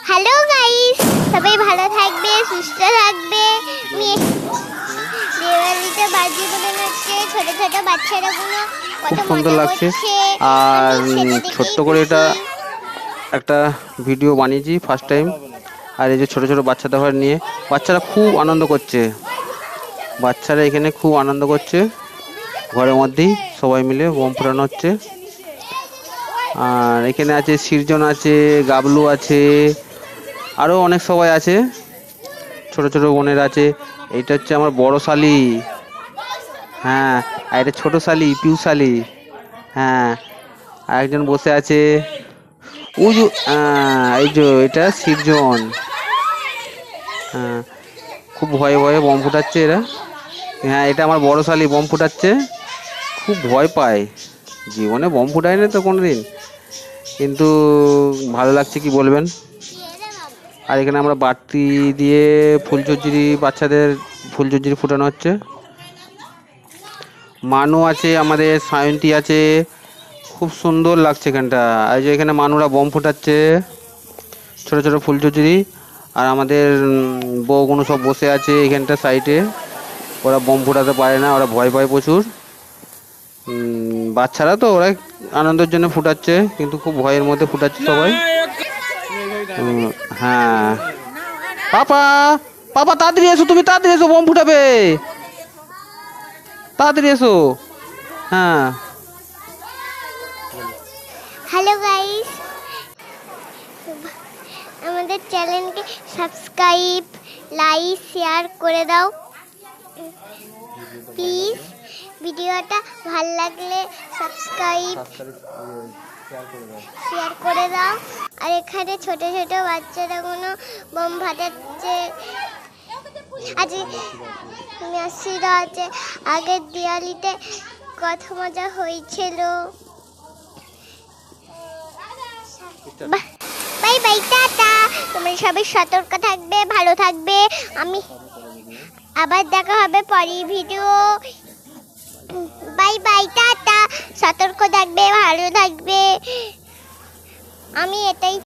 Hello guys, সবাই ভালো থাকবে, সুস্থ থাকবে। দিওয়ালিতে বাজি বানাচ্ছে ছোট ছোট বাচ্চারা গুলো, কত সুন্দর মজা লাগছে। করছে। আর আমি ছোট্ট করে এটা একটা ভিডিও বানিয়েছি ফার্স্ট টাইম। আর এই যে ছোট ছোট বাচ্চাদের নিয়ে বাচ্চারা খুব আনন্দ করছে। বাচ্চারা এখানে খুব আনন্দ করছে, ঘরের মধ্যেই সবাই মিলে বোম ফুটানো হচ্ছে। আর এখানে আছে সৃজন আছে, গাবলু আছে, আরও অনেক সবাই আছে, ছোট ছোট বোনের আছে। এইটা হচ্ছে আমার বড় শালি, হ্যাঁ। আর এটা ছোট শালি, পিউ শালি, হ্যাঁ। আর একজন বসে আছে, এই যে এটা সৃজন, হ্যাঁ। খুব ভয়ে ভয়ে বোম ফুটাচ্ছে এরা। হ্যাঁ, এটা আমার বড় শালি বোম ফুটাচ্ছে, খুব ভয় পায়, জীবনে বোম ফুটায় না তো কোনোদিন, কিন্তু ভালো লাগছে কি বলবেন। আর এখানে আমরা বাতি দিয়ে ফুলঝুরঝুরি, বাচ্চাদের ফুলঝুরঝুরি ফুটানো হচ্ছে। মানু আছে, আমাদের সায়ন্তী আছে, খুব সুন্দর লাগছে এখানটা। আর যে এখানে মানুরা বোম ফুটাচ্ছে, ছোট ছোট ফুলঝুরঝুরি। আর আমাদের বউগুলো সব বসে আছে এখানটা সাইডে, ওরা বোম ফুটাতে পারে না, ওরা ভয় পায় প্রচুর। বাচ্চারা তো ওরা আনন্দের জন্য ফুটাচ্ছে, কিন্তু খুব ভয়ের মধ্যে ফুটাচ্ছে সবাই। হ্যাঁ, পাপা পাপা তাড়াতাড়ি এসো, তুমি তাড়াতাড়ি এসো, বোম ফুটাবে, তাড়াতাড়ি এসো। হ্যাঁ, হ্যালো গাইস, আমাদের চ্যানেলকে সাবস্ক্রাইব, লাইক, শেয়ার করে দাও প্লিজ। ভিডিওটা ভালো লাগলে সাবস্ক্রাইব, শেয়ার করে দাও। আর এখানে ছোট ছোট বাচ্চারা কোনো বোম ফাটাচ্ছে। আজ মেসিরা আছে, আগের দিওয়ালিতে কত মজা হয়েছিল। Bye bye, tata. তোমরা সবাই সতর্ক থাকবে, ভালো থাকবে। আমি আবার দেখা হবে পরের ভিডিও। Bye bye, tata. সতর্ক থাকবে, ভালো থাকবে। আমি এটাই